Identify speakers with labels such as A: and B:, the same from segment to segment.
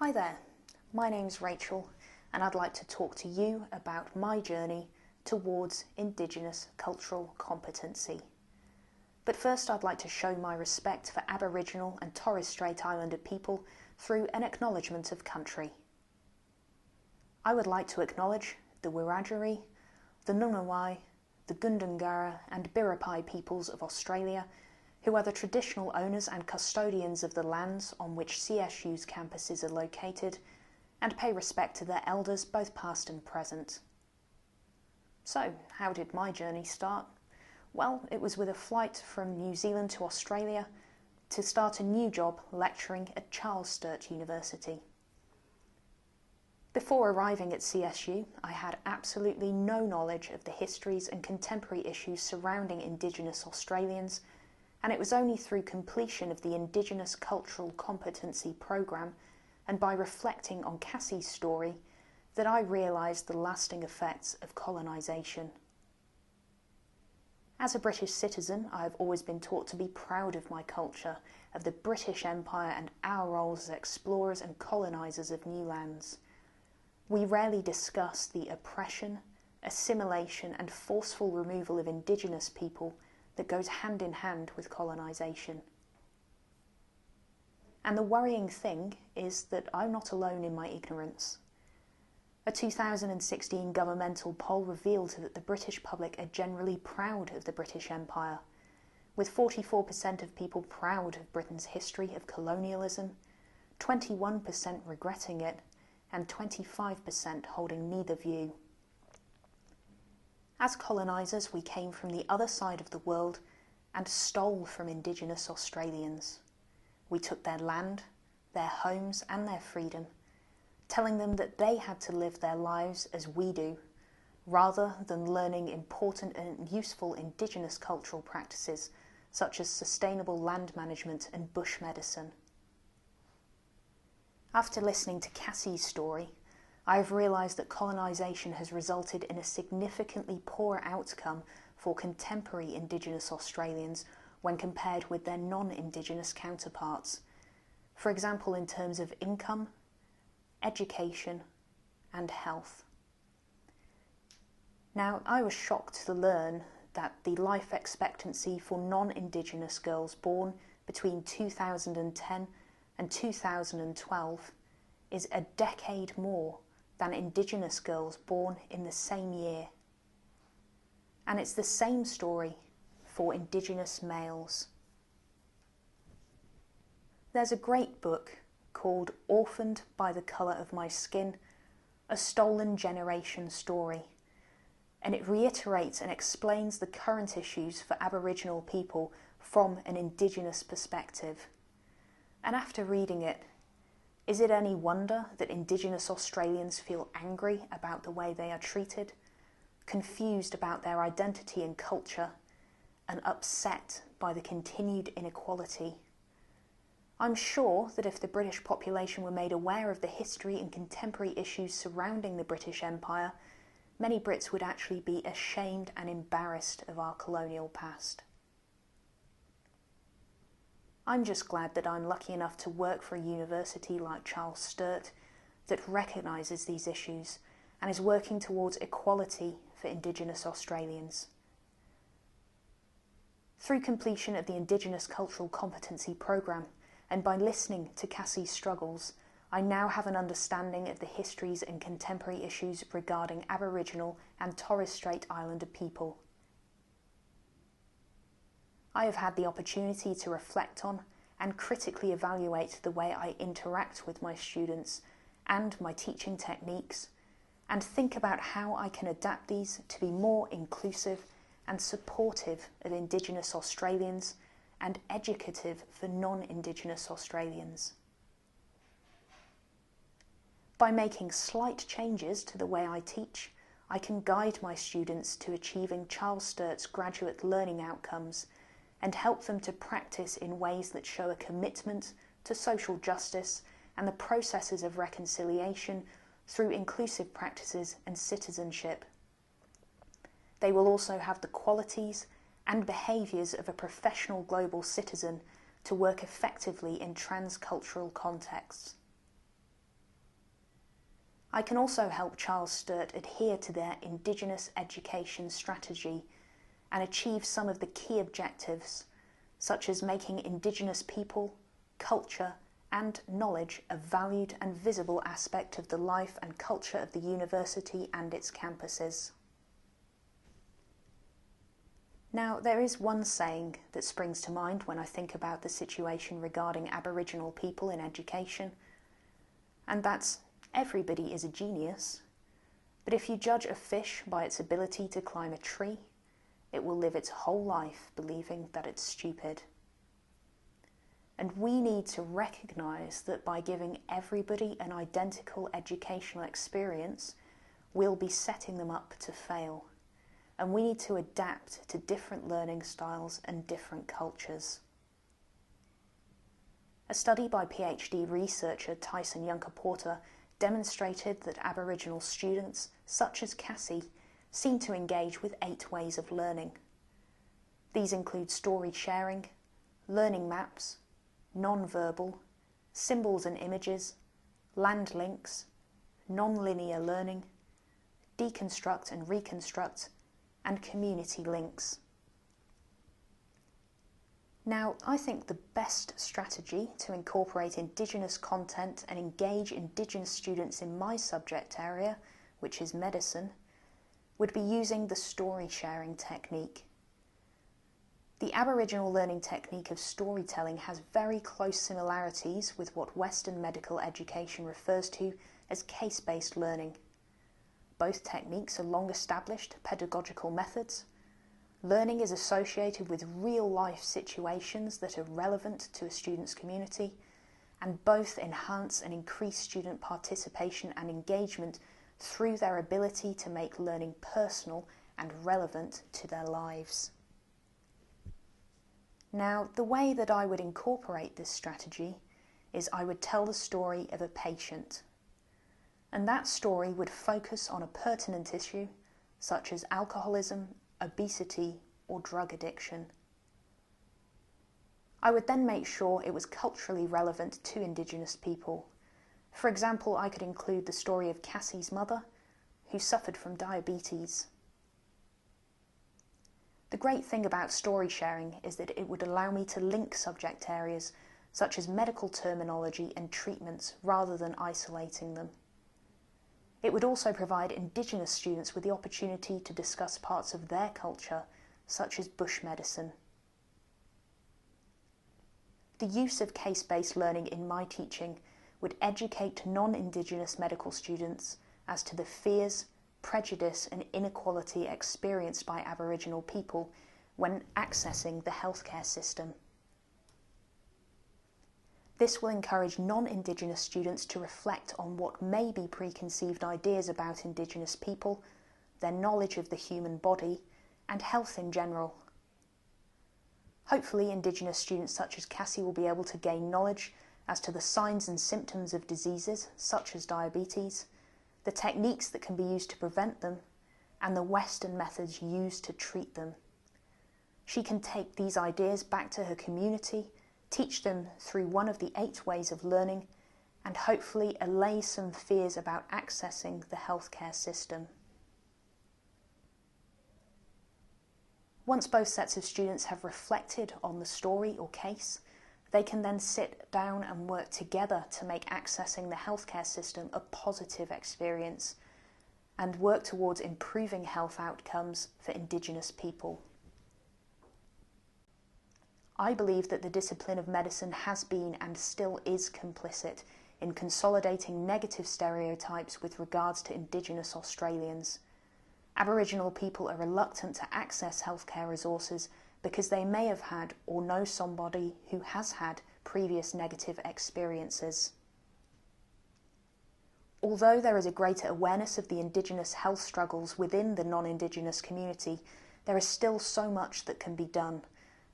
A: Hi there, my name's Rachel and I'd like to talk to you about my journey towards Indigenous cultural competency. But first I'd like to show my respect for Aboriginal and Torres Strait Islander people through an acknowledgement of country. I would like to acknowledge the Wiradjuri, the Ngunnawal, the Gundungurra and Biripi peoples of Australia, who are the traditional owners and custodians of the lands on which CSU's campuses are located, and pay respect to their elders both past and present. So, how did my journey start? Well, it was with a flight from New Zealand to Australia to start a new job lecturing at Charles Sturt University. Before arriving at CSU, I had absolutely no knowledge of the histories and contemporary issues surrounding Indigenous Australians, and it was only through completion of the Indigenous Cultural Competency Programme and by reflecting on Cassie's story that I realised the lasting effects of colonisation. As a British citizen, I have always been taught to be proud of my culture, of the British Empire and our roles as explorers and colonisers of new lands. We rarely discuss the oppression, assimilation and forceful removal of Indigenous people that goes hand in hand with colonisation. And the worrying thing is that I'm not alone in my ignorance. A 2016 governmental poll revealed that the British public are generally proud of the British Empire, with 44% of people proud of Britain's history of colonialism, 21% regretting it, and 25% holding neither view. As colonisers, we came from the other side of the world and stole from Indigenous Australians. We took their land, their homes and their freedom, telling them that they had to live their lives as we do, rather than learning important and useful Indigenous cultural practices such as sustainable land management and bush medicine. After listening to Cassie's story, I have realised that colonisation has resulted in a significantly poorer outcome for contemporary Indigenous Australians when compared with their non-Indigenous counterparts, for example in terms of income, education and health. Now, I was shocked to learn that the life expectancy for non-Indigenous girls born between 2010 and 2012 is a decade more than Indigenous girls born in the same year. And it's the same story for Indigenous males. There's a great book called Orphaned by the Colour of My Skin, A Stolen Generation Story, and it reiterates and explains the current issues for Aboriginal people from an Indigenous perspective. And after reading it, is it any wonder that Indigenous Australians feel angry about the way they are treated, confused about their identity and culture, and upset by the continued inequality? I'm sure that if the British population were made aware of the history and contemporary issues surrounding the British Empire, many Brits would actually be ashamed and embarrassed of our colonial past. I'm just glad that I'm lucky enough to work for a university like Charles Sturt that recognises these issues and is working towards equality for Indigenous Australians. Through completion of the Indigenous Cultural Competency Programme and by listening to Cassie's struggles, I now have an understanding of the histories and contemporary issues regarding Aboriginal and Torres Strait Islander people. I have had the opportunity to reflect on and critically evaluate the way I interact with my students and my teaching techniques, and think about how I can adapt these to be more inclusive and supportive of Indigenous Australians and educative for non-Indigenous Australians. By making slight changes to the way I teach, I can guide my students to achieving Charles Sturt's graduate learning outcomes and help them to practice in ways that show a commitment to social justice and the processes of reconciliation through inclusive practices and citizenship. They will also have the qualities and behaviours of a professional global citizen to work effectively in transcultural contexts. I can also help Charles Sturt adhere to their Indigenous education strategy and achieve some of the key objectives, such as making Indigenous people, culture and knowledge a valued and visible aspect of the life and culture of the university and its campuses. Now, there is one saying that springs to mind when I think about the situation regarding Aboriginal people in education, and that's, everybody is a genius, but if you judge a fish by its ability to climb a tree, it will live its whole life believing that it's stupid. And we need to recognise that by giving everybody an identical educational experience, we'll be setting them up to fail. And we need to adapt to different learning styles and different cultures. A study by PhD researcher Tyson Yunker-Porter demonstrated that Aboriginal students, such as Cassie, seem to engage with 8 ways of learning. These include story sharing, learning maps, non-verbal, symbols and images, land links, non-linear learning, deconstruct and reconstruct, and community links. Now, I think the best strategy to incorporate Indigenous content and engage Indigenous students in my subject area, which is medicine, would be using the story sharing technique. The Aboriginal learning technique of storytelling has very close similarities with what Western medical education refers to as case-based learning. Both techniques are long-established pedagogical methods. Learning is associated with real-life situations that are relevant to a student's community, and both enhance and increase student participation and engagement through their ability to make learning personal and relevant to their lives. Now, the way that I would incorporate this strategy is I would tell the story of a patient. And that story would focus on a pertinent issue, such as alcoholism, obesity, or drug addiction. I would then make sure it was culturally relevant to Indigenous people. For example, I could include the story of Cassie's mother, who suffered from diabetes. The great thing about story sharing is that it would allow me to link subject areas, such as medical terminology and treatments, rather than isolating them. It would also provide Indigenous students with the opportunity to discuss parts of their culture, such as bush medicine. The use of case-based learning in my teaching would educate non-Indigenous medical students as to the fears, prejudice and inequality experienced by Aboriginal people when accessing the healthcare system. This will encourage non-Indigenous students to reflect on what may be preconceived ideas about Indigenous people, their knowledge of the human body, and health in general. Hopefully, Indigenous students such as Cassie will be able to gain knowledge as to the signs and symptoms of diseases such as diabetes, the techniques that can be used to prevent them, and the Western methods used to treat them. She can take these ideas back to her community, teach them through one of the 8 ways of learning, and hopefully allay some fears about accessing the healthcare system. Once both sets of students have reflected on the story or case, they can then sit down and work together to make accessing the healthcare system a positive experience and work towards improving health outcomes for Indigenous people. I believe that the discipline of medicine has been and still is complicit in consolidating negative stereotypes with regards to Indigenous Australians. Aboriginal people are reluctant to access healthcare resources because they may have had or know somebody who has had previous negative experiences. Although there is a greater awareness of the Indigenous health struggles within the non-Indigenous community, there is still so much that can be done,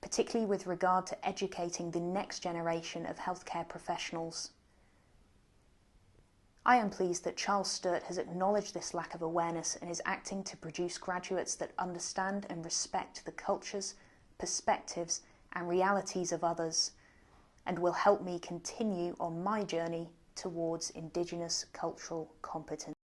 A: particularly with regard to educating the next generation of healthcare professionals. I am pleased that Charles Sturt has acknowledged this lack of awareness and is acting to produce graduates that understand and respect the cultures, perspectives and realities of others, and will help me continue on my journey towards Indigenous cultural competence.